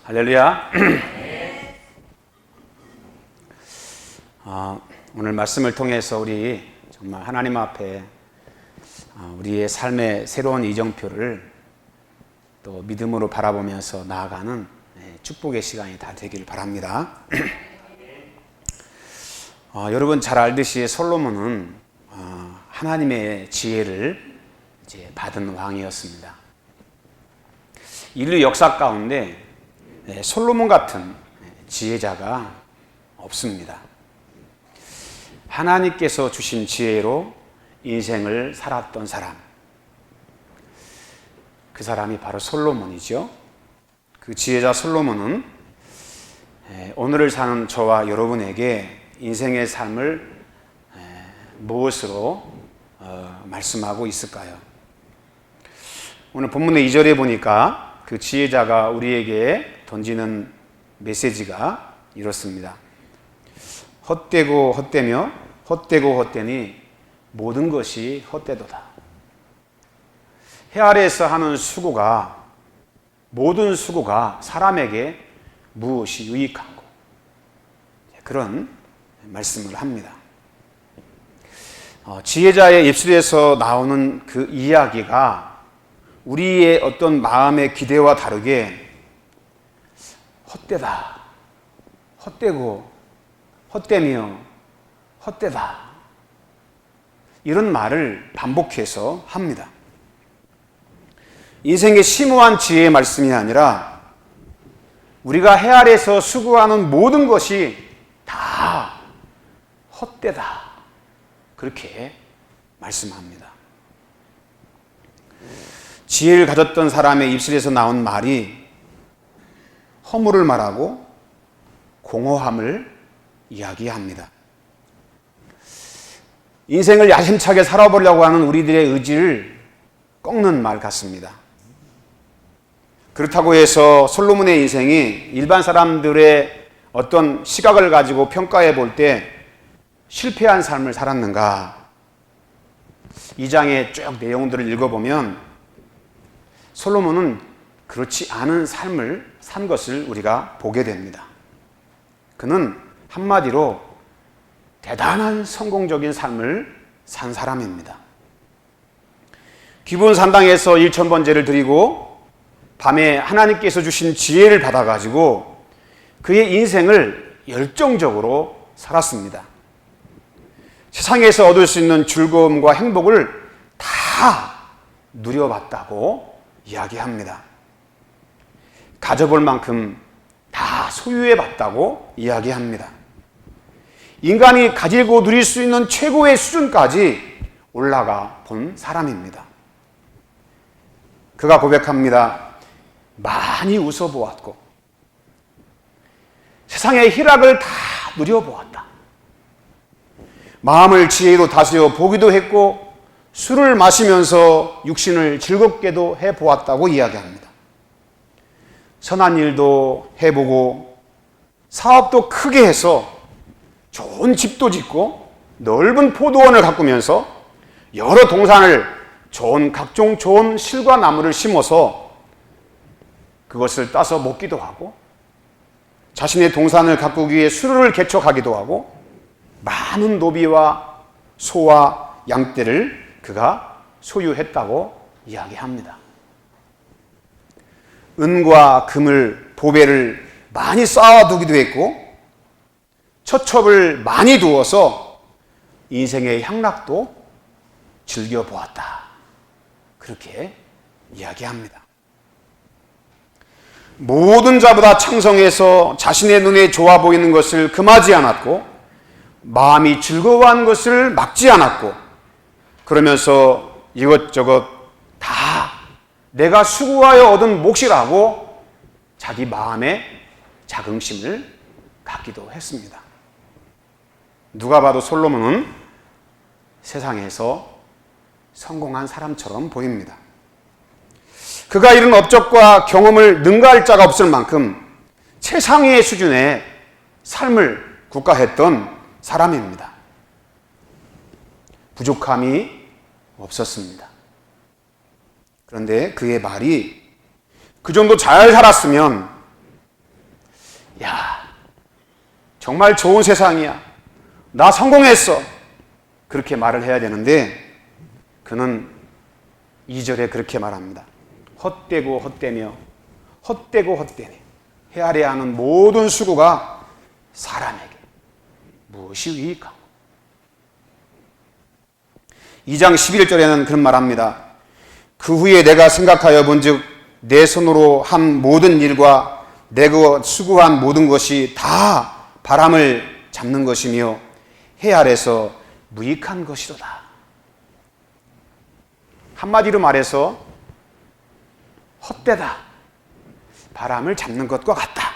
할렐루야. 오늘 말씀을 통해서 우리 정말 하나님 앞에 우리의 삶의 새로운 이정표를 또 믿음으로 바라보면서 나아가는 축복의 시간이 다 되기를 바랍니다. 여러분 잘 알듯이 솔로몬은 하나님의 지혜를 이제 받은 왕이었습니다. 인류 역사 가운데 솔로몬 같은 지혜자가 없습니다. 하나님께서 주신 지혜로 인생을 살았던 사람, 그 사람이 바로 솔로몬이죠. 그 지혜자 솔로몬은 오늘을 사는 저와 여러분에게 인생의 삶을 무엇으로 말씀하고 있을까요? 오늘 본문의 2절에 보니까 그 지혜자가 우리에게 던지는 메시지가 이렇습니다. 헛되고 헛되며 헛되고 헛되니 모든 것이 헛되도다. 해 아래에서 하는 수고가, 모든 수고가 사람에게 무엇이 유익한고, 그런 말씀을 합니다. 지혜자의 입술에서 나오는 그 이야기가 우리의 어떤 마음의 기대와 다르게 헛되다, 헛되고 헛되며 헛되다, 이런 말을 반복해서 합니다. 인생의 심오한 지혜의 말씀이 아니라 우리가 해 아래에서 수고하는 모든 것이 다 헛되다, 그렇게 말씀합니다. 지혜를 가졌던 사람의 입술에서 나온 말이 허물을 말하고 공허함을 이야기합니다. 인생을 야심차게 살아보려고 하는 우리들의 의지를 꺾는 말 같습니다. 그렇다고 해서 솔로몬의 인생이 일반 사람들의 어떤 시각을 가지고 평가해 볼 때 실패한 삶을 살았는가? 이 장의 쭉 내용들을 읽어보면 솔로몬은 그렇지 않은 삶을 산 것을 우리가 보게 됩니다. 그는 한마디로 대단한 성공적인 삶을 산 사람입니다. 기브온 산당에서 1000번제를 드리고 밤에 하나님께서 주신 지혜를 받아가지고 그의 인생을 열정적으로 살았습니다. 세상에서 얻을 수 있는 즐거움과 행복을 다 누려봤다고 이야기합니다. 가져볼 만큼 다 소유해봤다고 이야기합니다. 인간이 가지고 누릴 수 있는 최고의 수준까지 올라가 본 사람입니다. 그가 고백합니다. 많이 웃어보았고 세상의 희락을 다 누려보았다. 마음을 지혜로 다스려 보기도 했고 술을 마시면서 육신을 즐겁게도 해보았다고 이야기합니다. 선한 일도 해보고 사업도 크게 해서 좋은 집도 짓고 넓은 포도원을 가꾸면서 여러 동산을 각종 좋은 실과 나무를 심어서 그것을 따서 먹기도 하고 자신의 동산을 가꾸기 위해 수로를 개척하기도 하고 많은 노비와 소와 양떼를 그가 소유했다고 이야기합니다. 은과 금을, 보배를 많이 쌓아두기도 했고 처첩을 많이 두어서 인생의 향락도 즐겨보았다, 그렇게 이야기합니다. 모든 자보다 창성해서 자신의 눈에 좋아 보이는 것을 금하지 않았고 마음이 즐거워한 것을 막지 않았고 그러면서 이것저것 다 내가 수고하여 얻은 몫이라고 자기 마음에 자긍심을 갖기도 했습니다. 누가 봐도 솔로몬은 세상에서 성공한 사람처럼 보입니다. 그가 이룬 업적과 경험을 능가할 자가 없을 만큼 최상위의 수준의 삶을 국가했던 사람입니다. 부족함이 없었습니다. 그런데 그의 말이 그 정도 잘 살았으면 정말 좋은 세상이야. 나 성공했어. 그렇게 말을 해야 되는데 그는 2절에 그렇게 말합니다. 헛되고 헛되며 헛되고 헛되니 헤아려야 하는 모든 수고가 사람에게 무엇이 유익하고. 2장 11절에는 그런 말합니다. 그 후에 내가 생각하여 본즉 내 손으로 한 모든 일과 내가 수고한 모든 것이 다 바람을 잡는 것이며 해 아래서 무익한 것이로다. 한마디로 말해서 헛되다. 바람을 잡는 것과 같다.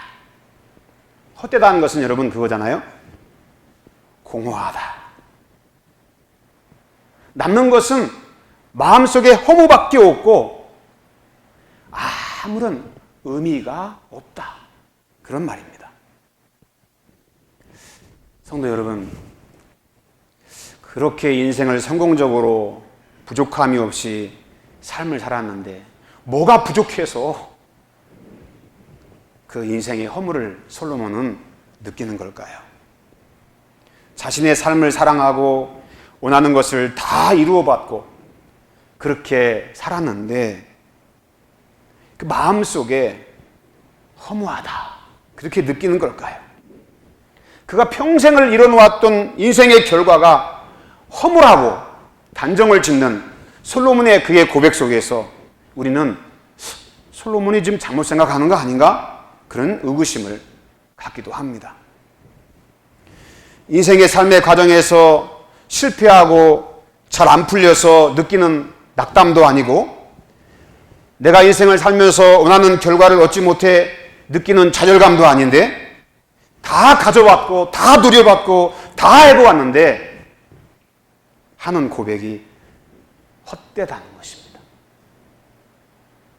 헛되다는 것은 여러분 그거잖아요. 공허하다. 남는 것은 마음속에 허무밖에 없고 아무런 의미가 없다. 그런 말입니다. 성도 여러분, 그렇게 인생을 성공적으로 부족함이 없이 삶을 살았는데 뭐가 부족해서 그 인생의 허물을 솔로몬은 느끼는 걸까요? 자신의 삶을 사랑하고 원하는 것을 다 이루어받고 그렇게 살았는데 그 마음속에 허무하다 그렇게 느끼는 걸까요? 그가 평생을 이뤄놓았던 인생의 결과가 허물하고 단정을 짓는 솔로몬의 그의 고백 속에서 우리는 솔로몬이 지금 잘못 생각하는 거 아닌가? 그런 의구심을 갖기도 합니다. 인생의 삶의 과정에서 실패하고 잘 안 풀려서 느끼는 낙담도 아니고 내가 인생을 살면서 원하는 결과를 얻지 못해 느끼는 좌절감도 아닌데 다 가져왔고 다 누려봤고 다 해보았는데 하는 고백이 헛되다는 것입니다.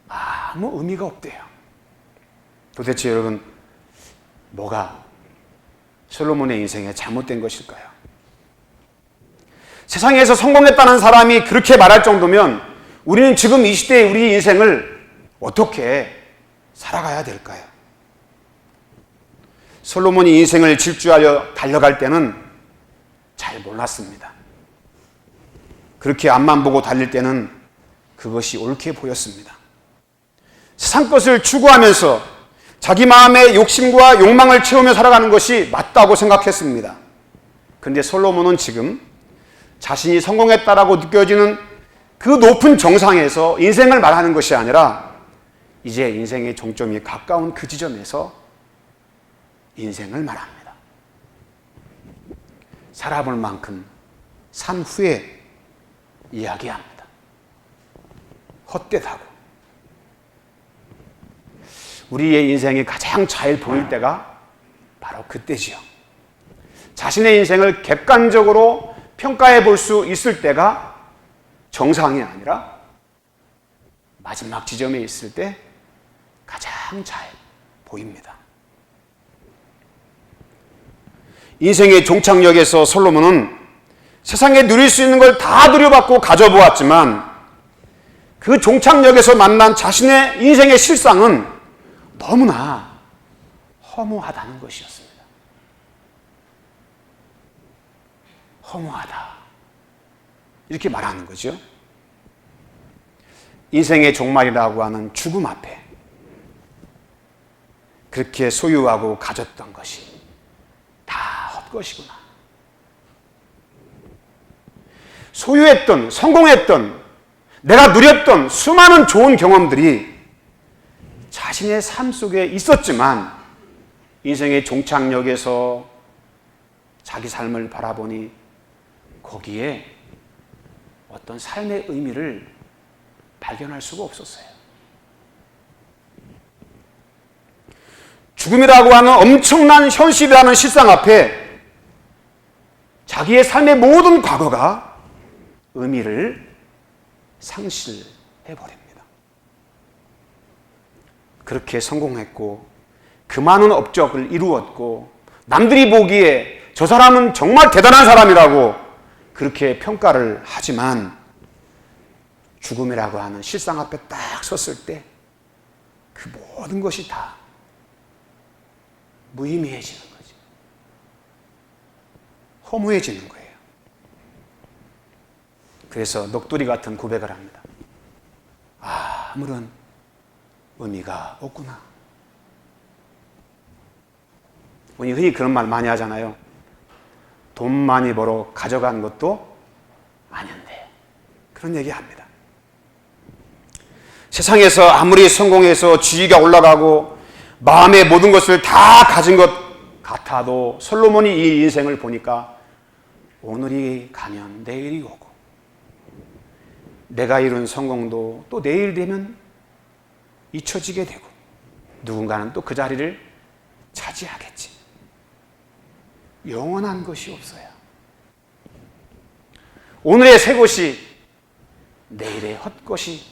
아무 의미가 없대요. 도대체 여러분 뭐가 솔로몬의 인생에 잘못된 것일까요? 세상에서 성공했다는 사람이 그렇게 말할 정도면 우리는 지금 이 시대의 우리 인생을 어떻게 살아가야 될까요? 솔로몬이 인생을 질주하려 달려갈 때는 잘 몰랐습니다. 그렇게 앞만 보고 달릴 때는 그것이 옳게 보였습니다. 세상 것을 추구하면서 자기 마음의 욕심과 욕망을 채우며 살아가는 것이 맞다고 생각했습니다. 그런데 솔로몬은 지금 자신이 성공했다라고 느껴지는 그 높은 정상에서 인생을 말하는 것이 아니라 이제 인생의 종점이 가까운 그 지점에서 인생을 말합니다. 살아볼 만큼 산 후에 이야기합니다. 헛되다고. 우리의 인생이 가장 잘 보일 때가 바로 그때지요. 자신의 인생을 객관적으로 평가해 볼 수 있을 때가 정상이 아니라 마지막 지점에 있을 때 가장 잘 보입니다. 인생의 종착역에서 솔로몬은 세상에 누릴 수 있는 걸 다 누려봤고 가져보았지만 그 종착역에서 만난 자신의 인생의 실상은 너무나 허무하다는 것이었습니다. 허무하다. 이렇게 말하는 거죠. 인생의 종말이라고 하는 죽음 앞에 그렇게 소유하고 가졌던 것이 다 헛것이구나. 소유했던, 성공했던, 내가 누렸던 수많은 좋은 경험들이 자신의 삶 속에 있었지만 인생의 종착역에서 자기 삶을 바라보니 거기에 어떤 삶의 의미를 발견할 수가 없었어요. 죽음이라고 하는 엄청난 현실이라는 실상 앞에 자기의 삶의 모든 과거가 의미를 상실해버립니다. 그렇게 성공했고 그 많은 업적을 이루었고 남들이 보기에 저 사람은 정말 대단한 사람이라고 그렇게 평가를 하지만 죽음이라고 하는 실상 앞에 딱 섰을 때 그 모든 것이 다 무의미해지는 거죠. 허무해지는 거예요. 그래서 넋두리 같은 고백을 합니다. 아무런 의미가 없구나. 우리 흔히 그런 말 많이 하잖아요. 돈 많이 벌어 가져간 것도 아닌데. 그런 얘기 합니다. 세상에서 아무리 성공해서 지위가 올라가고 마음의 모든 것을 다 가진 것 같아도 솔로몬이 이 인생을 보니까 오늘이 가면 내일이 오고 내가 이룬 성공도 또 내일 되면 잊혀지게 되고 누군가는 또 그 자리를 차지하겠지. 영원한 것이 없어요. 오늘의 새 것이 내일의 헛것이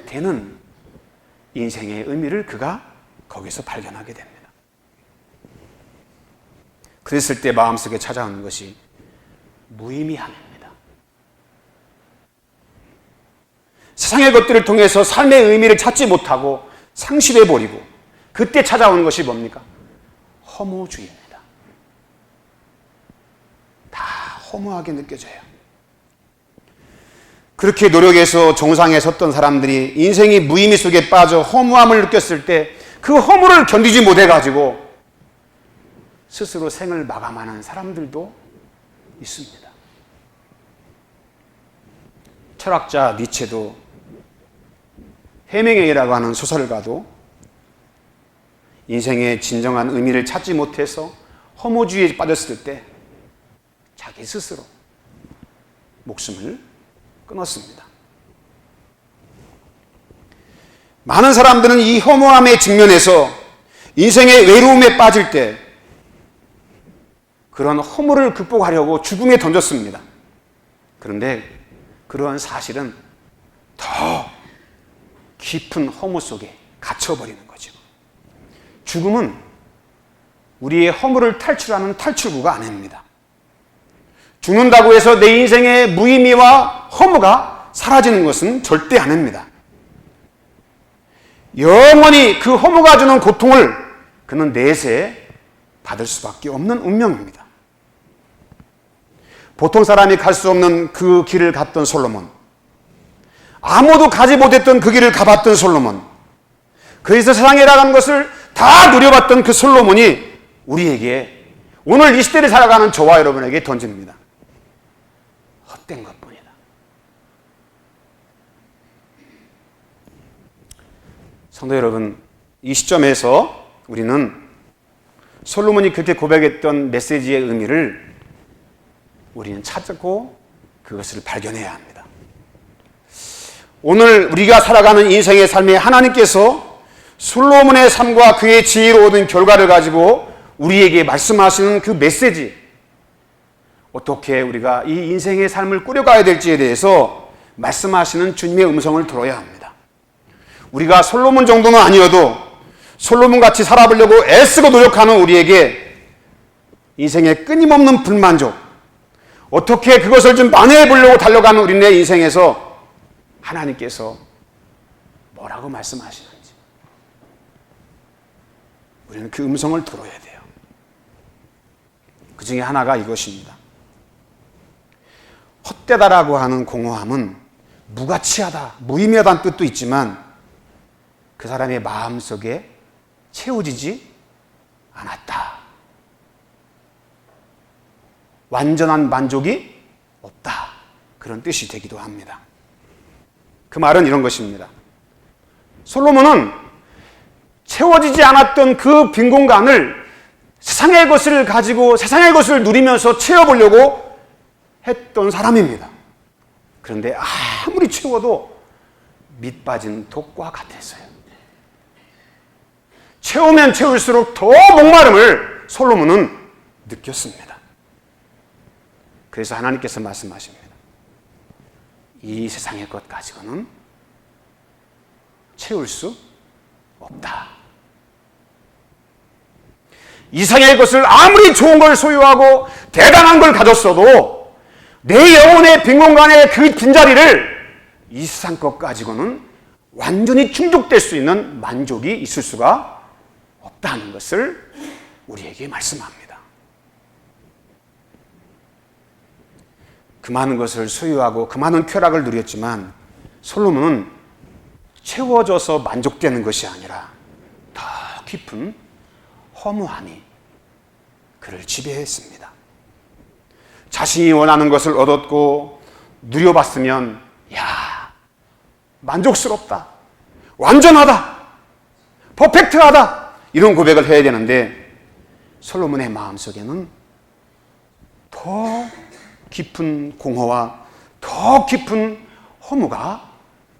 되는 인생의 의미를 그가 거기서 발견하게 됩니다. 그랬을 때 마음속에 찾아오는 것이 무의미함입니다. 세상의 것들을 통해서 삶의 의미를 찾지 못하고 상실해버리고 그때 찾아오는 것이 뭡니까? 허무주의입니다. 다 허무하게 느껴져요. 그렇게 노력해서 정상에 섰던 사람들이 인생이 무의미 속에 빠져 허무함을 느꼈을 때 그 허무를 견디지 못해가지고 스스로 생을 마감하는 사람들도 있습니다. 철학자 니체도 해밍웨이라고 하는 소설가도 인생의 진정한 의미를 찾지 못해서 허무주의에 빠졌을 때 자기 스스로 목숨을 끊었습니다. 많은 사람들은 이 허무함에 직면해서 인생의 외로움에 빠질 때 그런 허무를 극복하려고 죽음에 던졌습니다. 그런데 그러한 사실은 더 깊은 허무 속에 갇혀버리는 거죠. 죽음은 우리의 허무를 탈출하는 탈출구가 아닙니다. 죽는다고 해서 내 인생의 무의미와 허무가 사라지는 것은 절대 아닙니다. 영원히 그 허무가 주는 고통을 그는 내세 받을 수밖에 없는 운명입니다. 보통 사람이 갈 수 없는 그 길을 갔던 솔로몬, 아무도 가지 못했던 그 길을 가봤던 솔로몬, 그래서 세상에 나가는 것을 다 누려봤던 그 솔로몬이 우리에게 오늘 이 시대를 살아가는 저와 여러분에게 던집니다. 헛된 것뿐이다. 성도 여러분, 이 시점에서 우리는 솔로몬이 그렇게 고백했던 메시지의 의미를 우리는 찾고 그것을 발견해야 합니다. 오늘 우리가 살아가는 인생의 삶에 하나님께서 솔로몬의 삶과 그의 지혜로 얻은 결과를 가지고 우리에게 말씀하시는 그 메시지, 어떻게 우리가 이 인생의 삶을 꾸려가야 될지에 대해서 말씀하시는 주님의 음성을 들어야 합니다. 우리가 솔로몬 정도는 아니어도 솔로몬같이 살아보려고 애쓰고 노력하는 우리에게 인생의 끊임없는 불만족, 어떻게 그것을 좀 만회해 보려고 달려가는 우리네 인생에서 하나님께서 뭐라고 말씀하시는지 우리는 그 음성을 들어야 돼요. 그 중에 하나가 이것입니다. 헛되다라고 하는 공허함은 무가치하다, 무의미하다는 뜻도 있지만 그 사람의 마음속에 채워지지 않았다. 완전한 만족이 없다. 그런 뜻이 되기도 합니다. 그 말은 이런 것입니다. 솔로몬은 채워지지 않았던 그 빈 공간을 세상의 것을 가지고 세상의 것을 누리면서 채워보려고 했던 사람입니다. 그런데 아무리 채워도 밑 빠진 독과 같았어요. 채우면 채울수록 더 목마름을 솔로몬은 느꼈습니다. 그래서 하나님께서 말씀하십니다. 이 세상의 것 가지고는 채울 수 없다. 이 세상의 것을 아무리 좋은 걸 소유하고 대단한 걸 가졌어도 내 영혼의 빈 공간의 그 빈자리를 이 세상 것 가지고는 완전히 충족될 수 있는 만족이 있을 수가 없다는 것을 우리에게 말씀합니다. 그 많은 것을 소유하고 그 많은 쾌락을 누렸지만 솔로몬은 채워져서 만족되는 것이 아니라 더 깊은 허무함이 그를 지배했습니다. 자신이 원하는 것을 얻었고 누려봤으면 야, 만족스럽다, 완전하다, 퍼펙트하다 이런 고백을 해야 되는데 솔로몬의 마음속에는 더 깊은 공허와 더 깊은 허무가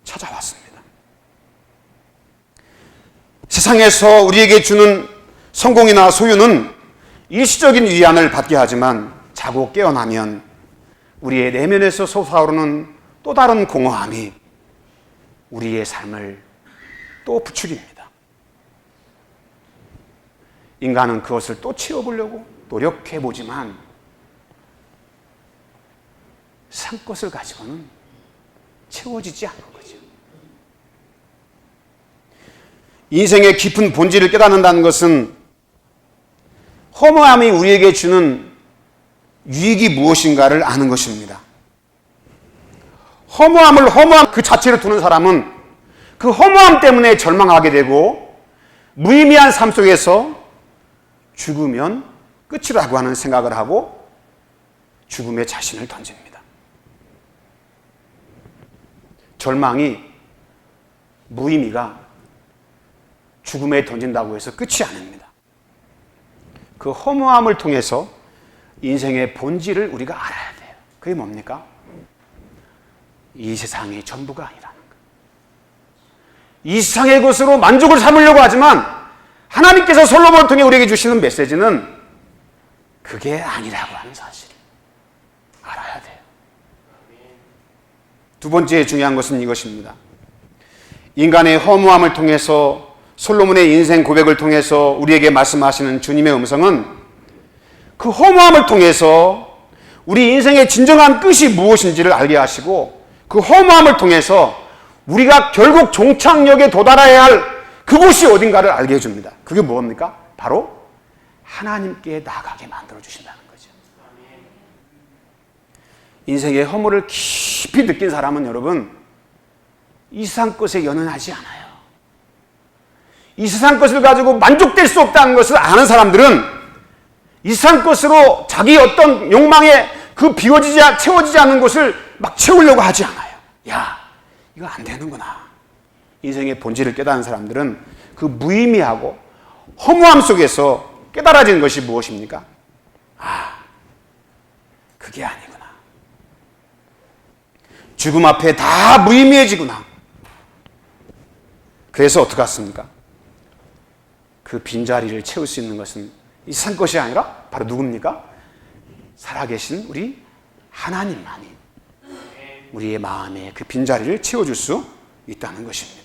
찾아왔습니다. 세상에서 우리에게 주는 성공이나 소유는 일시적인 위안을 받게 하지만 자고 깨어나면 우리의 내면에서 솟아오르는 또 다른 공허함이 우리의 삶을 또 부추깁니다. 인간은 그것을 또 채워보려고 노력해보지만 산 것을 가지고는 채워지지 않는 거죠. 인생의 깊은 본질을 깨닫는다는 것은 허무함이 우리에게 주는 유익이 무엇인가를 아는 것입니다. 허무함 그 자체로 두는 사람은 그 허무함 때문에 절망하게 되고 무의미한 삶 속에서 죽으면 끝이라고 하는 생각을 하고 죽음에 자신을 던집니다. 절망이 무의미가 죽음에 던진다고 해서 끝이 아닙니다. 그 허무함을 통해서 인생의 본질을 우리가 알아야 돼요. 그게 뭡니까? 이 세상이 전부가 아니라는 것. 이 세상의 것으로 만족을 삼으려고 하지만 하나님께서 솔로몬을 통해 우리에게 주시는 메시지는 그게 아니라고 하는 사실을 알아야 돼요. 두 번째 중요한 것은 이것입니다. 인간의 허무함을 통해서 솔로몬의 인생 고백을 통해서 우리에게 말씀하시는 주님의 음성은 그 허무함을 통해서 우리 인생의 진정한 끝이 무엇인지를 알게 하시고 그 허무함을 통해서 우리가 결국 종착역에 도달해야 할 그곳이 어딘가를 알게 해줍니다. 그게 뭡니까? 바로 하나님께 나가게 만들어주신다는 거죠. 인생의 허물을 깊이 느낀 사람은 여러분 이 세상 것에 연연하지 않아요. 이 세상 것을 가지고 만족될 수 없다는 것을 아는 사람들은 이 세상 것으로 자기 어떤 욕망에 그 채워지지 않는 것을 막 채우려고 하지 않아요. 야, 이거 안 되는구나. 인생의 본질을 깨닫는 사람들은 그 무의미하고 허무함 속에서 깨달아지는 것이 무엇입니까? 아, 그게 아니구나. 죽음 앞에 다 무의미해지구나. 그래서 어떻게 했습니까? 그 빈자리를 채울 수 있는 것은 이 세상 것이 아니라 바로 누굽니까? 살아계신 우리 하나님만이 우리의 마음에 그 빈자리를 채워줄 수 있다는 것입니다.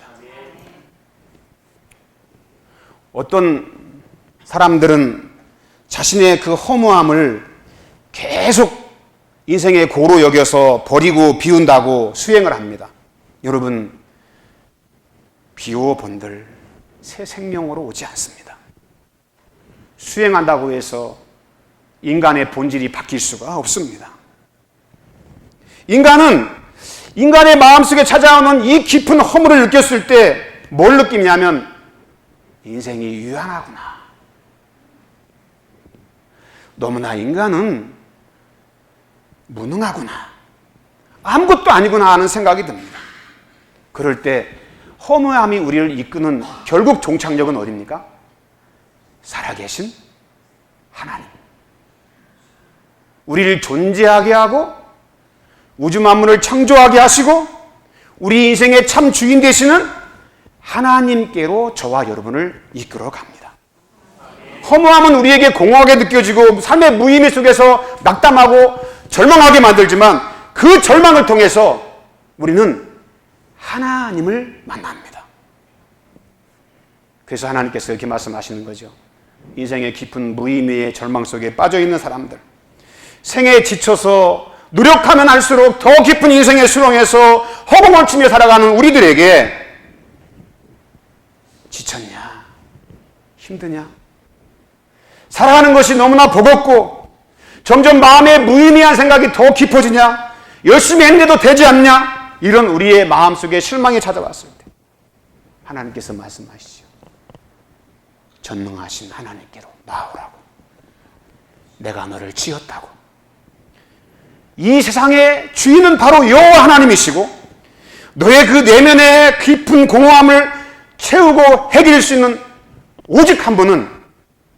어떤 사람들은 자신의 그 허무함을 계속 인생의 고로 여겨서 버리고 비운다고 수행을 합니다. 여러분, 비워본들 새 생명으로 오지 않습니다. 수행한다고 해서 인간의 본질이 바뀔 수가 없습니다. 인간은 인간의 마음속에 찾아오는 이 깊은 허물을 느꼈을 때 뭘 느끼냐면 인생이 유한하구나. 너무나 인간은 무능하구나. 아무것도 아니구나 하는 생각이 듭니다. 그럴 때 허무함이 우리를 이끄는 결국 종착역은 어디입니까? 살아계신 하나님. 우리를 존재하게 하고 우주 만물을 창조하게 하시고 우리 인생의 참 주인 되시는 하나님께로 저와 여러분을 이끌어 갑니다. 허무함은 우리에게 공허하게 느껴지고 삶의 무의미 속에서 낙담하고 절망하게 만들지만 그 절망을 통해서 우리는 하나님을 만납니다. 그래서 하나님께서 이렇게 말씀하시는 거죠. 인생의 깊은 무의미의 절망 속에 빠져있는 사람들, 생에 지쳐서 노력하면 할수록 더 깊은 인생의 수렁에서 허공을 치며 살아가는 우리들에게 지쳤냐? 힘드냐? 살아가는 것이 너무나 버겁고 점점 마음에 무의미한 생각이 더 깊어지냐? 열심히 했는데도 되지 않냐? 이런 우리의 마음속에 실망이 찾아왔을 때 하나님께서 말씀하시죠. 전능하신 하나님께로 나오라고. 내가 너를 지었다고. 이 세상의 주인은 바로 여호와 하나님이시고 너의 그 내면의 깊은 공허함을 채우고 해결할 수 있는 오직 한 분은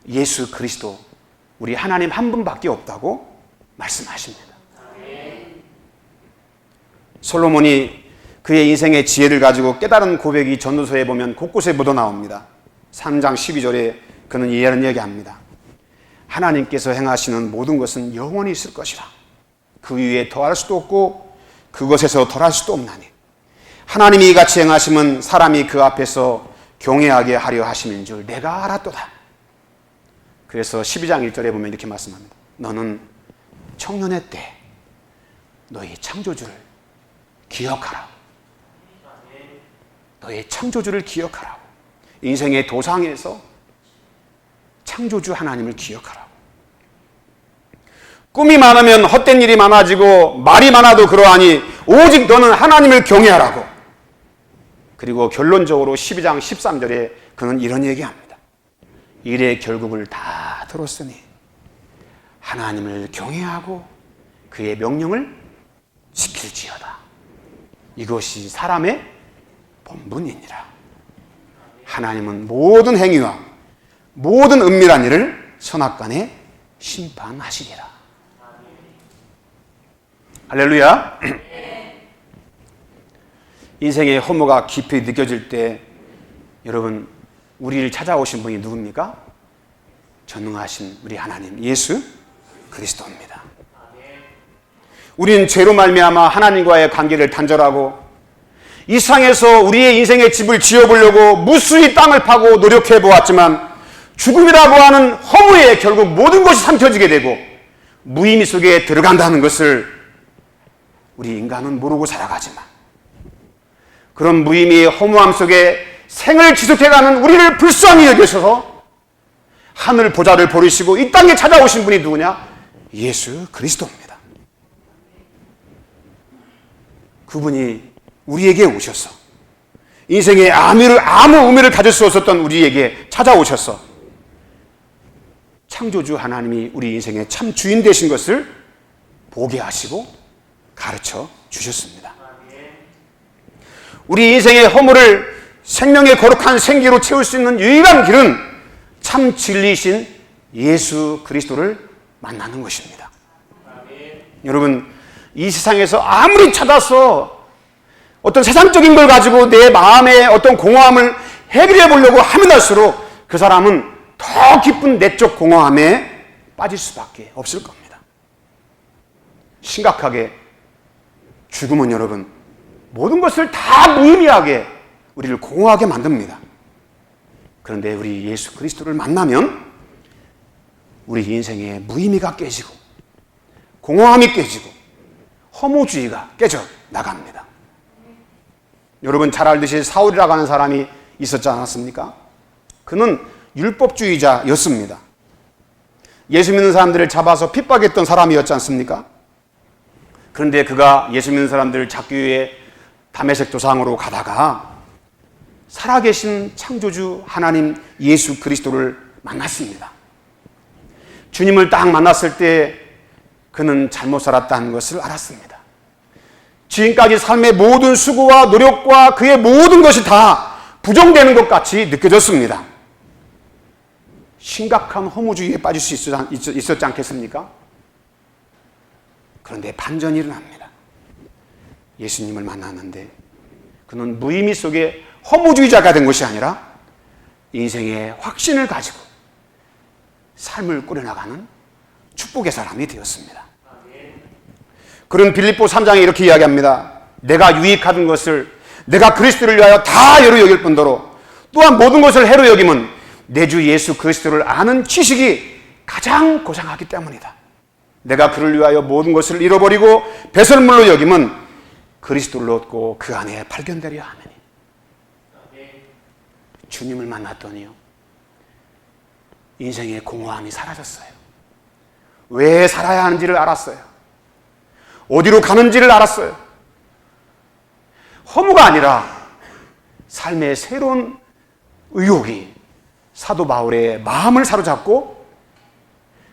예수 그리스도, 우리 하나님 한 분밖에 없다고 말씀하십니다. 솔로몬이 그의 인생의 지혜를 가지고 깨달은 고백이 전도서에 보면 곳곳에 묻어나옵니다. 3장 12절에 그는 이런 얘기합니다. 하나님께서 행하시는 모든 것은 영원히 있을 것이라. 그 위에 더할 수도 없고 그것에서 덜할 수도 없나니 하나님이 이같이 행하심은 사람이 그 앞에서 경외하게 하려 하심인 줄 내가 알았도다. 그래서 12장 1절에 보면 이렇게 말씀합니다. 너는 청년의 때 너의 창조주를 기억하라. 너의 창조주를 기억하라고. 인생의 도상에서 창조주 하나님을 기억하라고. 꿈이 많으면 헛된 일이 많아지고 말이 많아도 그러하니 오직 너는 하나님을 경외하라고. 그리고 결론적으로 12장 13절에 그는 이런 얘기합니다. 일의 결국을 다 들었으니 하나님을 경외하고 그의 명령을 지킬지어다. 이것이 사람의 본분이니라. 하나님은 모든 행위와 모든 은밀한 일을 선악간에 심판하시리라. 할렐루야. 인생의 허무가 깊이 느껴질 때 여러분, 우리를 찾아오신 분이 누굽니까? 전능하신 우리 하나님 예수 그리스도입니다. 우리는 죄로 말미암아 하나님과의 관계를 단절하고 이 세상에서 우리의 인생의 집을 지어보려고 무수히 땅을 파고 노력해 보았지만 죽음이라고 하는 허무에 결국 모든 것이 삼켜지게 되고 무의미 속에 들어간다는 것을 우리 인간은 모르고 살아가지만 그런 무의미의 허무함 속에 생을 지속해가는 우리를 불쌍히 여기셔서 하늘 보좌를 버리시고 이 땅에 찾아오신 분이 누구냐? 예수 그리스도입니다. 그분이 우리에게 오셔서 인생에 아무 의미를 가질 수 없었던 우리에게 찾아오셔서 창조주 하나님이 우리 인생의 참 주인 되신 것을 보게 하시고 가르쳐 주셨습니다. 우리 인생의 허물을 생명의 거룩한 생기로 채울 수 있는 유일한 길은 참 진리이신 예수 그리스도를 만나는 것입니다. 여러분, 이 세상에서 아무리 찾아서 어떤 세상적인 걸 가지고 내 마음의 어떤 공허함을 해결해 보려고 하면 할수록 그 사람은 더 깊은 내적 공허함에 빠질 수밖에 없을 겁니다. 심각하게 죽음은 여러분 모든 것을 다 무의미하게 우리를 공허하게 만듭니다. 그런데 우리 예수 그리스도를 만나면 우리 인생의 무의미가 깨지고 공허함이 깨지고 허무주의가 깨져 나갑니다. 여러분 잘 알듯이 사울이라고 하는 사람이 있었지 않았습니까? 그는 율법주의자였습니다. 예수 믿는 사람들을 잡아서 핍박했던 사람이었지 않습니까? 그런데 그가 예수 믿는 사람들을 잡기 위해 다메섹 도상으로 가다가 살아계신 창조주 하나님 예수 그리스도를 만났습니다. 주님을 딱 만났을 때 그는 잘못 살았다는 것을 알았습니다. 지금까지 삶의 모든 수고와 노력과 그의 모든 것이 다 부정되는 것 같이 느껴졌습니다. 심각한 허무주의에 빠질 수 있었지 않겠습니까? 그런데 반전이 일어납니다. 예수님을 만났는데 그는 무의미 속에 허무주의자가 된 것이 아니라 인생의 확신을 가지고 삶을 꾸려나가는 축복의 사람이 되었습니다. 그런 빌립보 3장에 이렇게 이야기합니다. 내가 유익하던 것을 내가 그리스도를 위하여 다 여로 여길 뿐더러 또한 모든 것을 해로 여김은 내 주 예수 그리스도를 아는 지식이 가장 고상하기 때문이다. 내가 그를 위하여 모든 것을 잃어버리고 배설물로 여김은 그리스도를 얻고 그 안에 발견되려 하느니. 주님을 만났더니요 인생의 공허함이 사라졌어요. 왜 살아야 하는지를 알았어요. 어디로 가는지를 알았어요. 허무가 아니라 삶의 새로운 의욕이 사도 바울의 마음을 사로잡고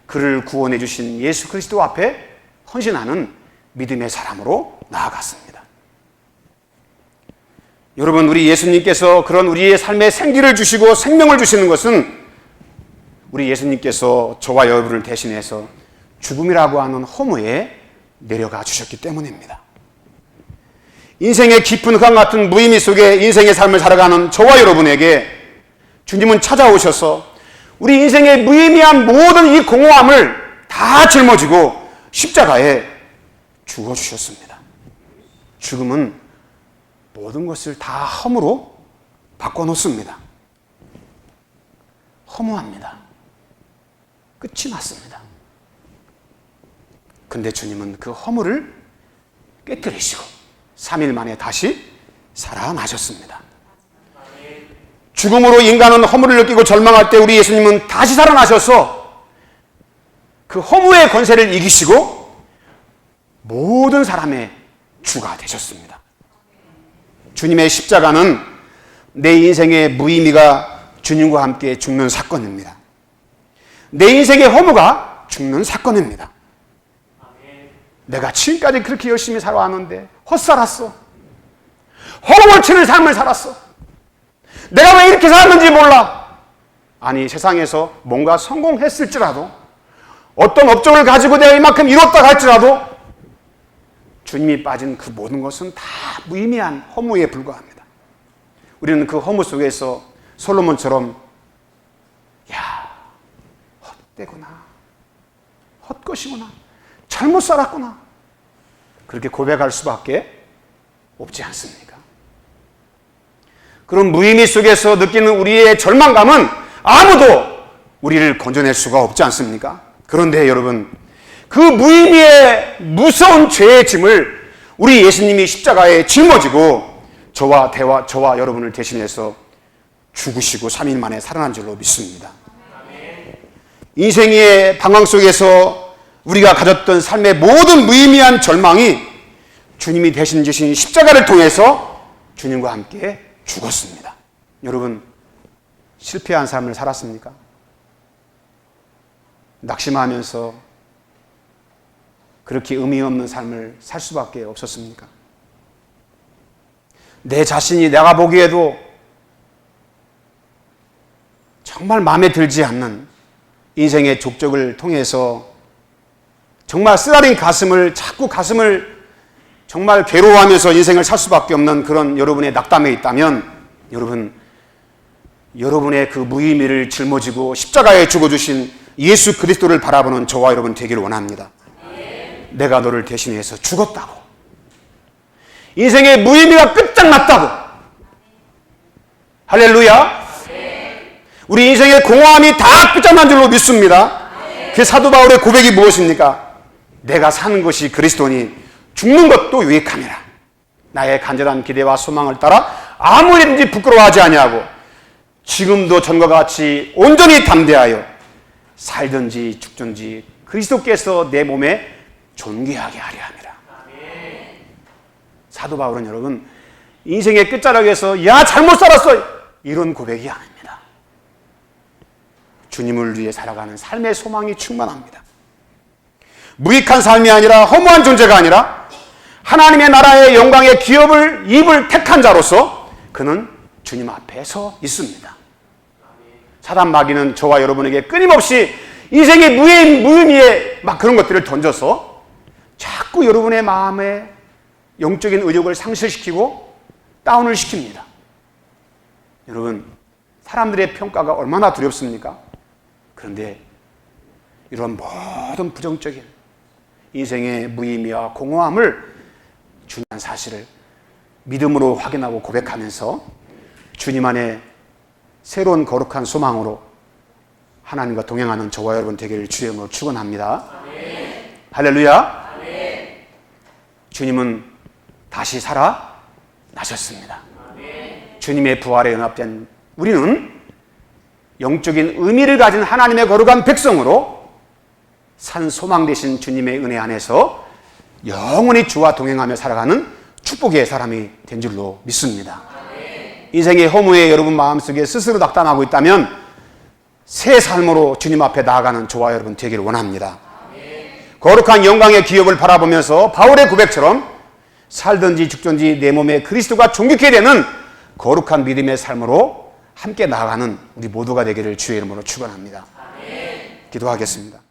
그를 구원해 주신 예수 그리스도 앞에 헌신하는 믿음의 사람으로 나아갔습니다. 여러분, 우리 예수님께서 그런 우리의 삶에 생기를 주시고 생명을 주시는 것은 우리 예수님께서 저와 여러분을 대신해서 죽음이라고 하는 허무에 내려가 주셨기 때문입니다. 인생의 깊은 흑암 같은 무의미 속에 인생의 삶을 살아가는 저와 여러분에게 주님은 찾아오셔서 우리 인생의 무의미한 모든 이 공허함을 다 짊어지고 십자가에 죽어주셨습니다. 죽음은 모든 것을 다 허무로 바꿔놓습니다. 허무합니다. 끝이 났습니다. 근데 주님은 그 허무를 깨뜨리시고 3일 만에 다시 살아나셨습니다. 죽음으로 인간은 허무를 느끼고 절망할 때 우리 예수님은 다시 살아나셔서 그 허무의 권세를 이기시고 모든 사람의 주가 되셨습니다. 주님의 십자가는 내 인생의 무의미가 주님과 함께 죽는 사건입니다. 내 인생의 허무가 죽는 사건입니다. 내가 지금까지 그렇게 열심히 살아왔는데 헛살았어. 허공을 치는 삶을 살았어. 내가 왜 이렇게 살았는지 몰라. 아니, 세상에서 뭔가 성공했을지라도, 어떤 업적을 가지고 내가 이만큼 이뤘다 할지라도 주님이 빠진 그 모든 것은 다 무의미한 허무에 불과합니다. 우리는 그 허무 속에서 솔로몬처럼 야, 헛되구나, 헛것이구나, 잘못 살았구나, 그렇게 고백할 수밖에 없지 않습니까? 그런 무의미 속에서 느끼는 우리의 절망감은 아무도 우리를 건져낼 수가 없지 않습니까? 그런데 여러분, 그 무의미의 무서운 죄의 짐을 우리 예수님이 십자가에 짊어지고 저와 여러분을 대신해서 죽으시고 3일 만에 살아난 줄로 믿습니다. 인생의 방황 속에서 우리가 가졌던 삶의 모든 무의미한 절망이 주님이 대신 지신 십자가를 통해서 주님과 함께 죽었습니다. 여러분, 실패한 삶을 살았습니까? 낙심하면서 그렇게 의미 없는 삶을 살 수밖에 없었습니까? 내 자신이 내가 보기에도 정말 마음에 들지 않는 인생의 족적을 통해서 정말 쓰라린 자꾸 가슴을 정말 괴로워하면서 인생을 살 수밖에 없는 그런 여러분의 낙담에 있다면, 여러분의 그 무의미를 짊어지고 십자가에 죽어주신 예수 그리스도를 바라보는 저와 여러분 되기를 원합니다. 내가 너를 대신해서 죽었다고, 인생의 무의미가 끝장났다고. 할렐루야. 우리 인생의 공허함이 다 끝장난 줄로 믿습니다. 그 사도 바울의 고백이 무엇입니까? 내가 사는 것이 그리스도니 죽는 것도 유익함이라. 나의 간절한 기대와 소망을 따라 아무 일든지 부끄러워하지 아니하고 지금도 전과 같이 온전히 담대하여 살든지 죽든지 그리스도께서 내 몸에 존귀하게 하려 함이라. 사도 바울은 여러분, 인생의 끝자락에서 야, 잘못 살았어, 이런 고백이 아닙니다. 주님을 위해 살아가는 삶의 소망이 충만합니다. 무익한 삶이 아니라, 허무한 존재가 아니라 하나님의 나라의 영광의 입을 택한 자로서 그는 주님 앞에 서 있습니다. 사단 마귀는 저와 여러분에게 끊임없이 인생의 무의미의 막 그런 것들을 던져서 자꾸 여러분의 마음에 영적인 의욕을 상실시키고 다운을 시킵니다. 여러분, 사람들의 평가가 얼마나 두렵습니까? 그런데 이런 모든 부정적인 인생의 무의미와 공허함을 중요한 사실을 믿음으로 확인하고 고백하면서 주님 안에 새로운 거룩한 소망으로 하나님과 동행하는 저와 여러분 되기를 주의 이름으로 축원합니다. 할렐루야. 주님은 다시 살아나셨습니다. 주님의 부활에 연합된 우리는 영적인 의미를 가진 하나님의 거룩한 백성으로 산 소망 되신 주님의 은혜 안에서 영원히 주와 동행하며 살아가는 축복의 사람이 된 줄로 믿습니다. 인생의 허무에 여러분 마음속에 스스로 낙담하고 있다면 새 삶으로 주님 앞에 나아가는 저와 여러분 되기를 원합니다. 거룩한 영광의 기업을 바라보면서 바울의 고백처럼 살든지 죽든지 내 몸에 그리스도가 존귀케 되는 거룩한 믿음의 삶으로 함께 나아가는 우리 모두가 되기를 주의 이름으로 축원합니다. 기도하겠습니다.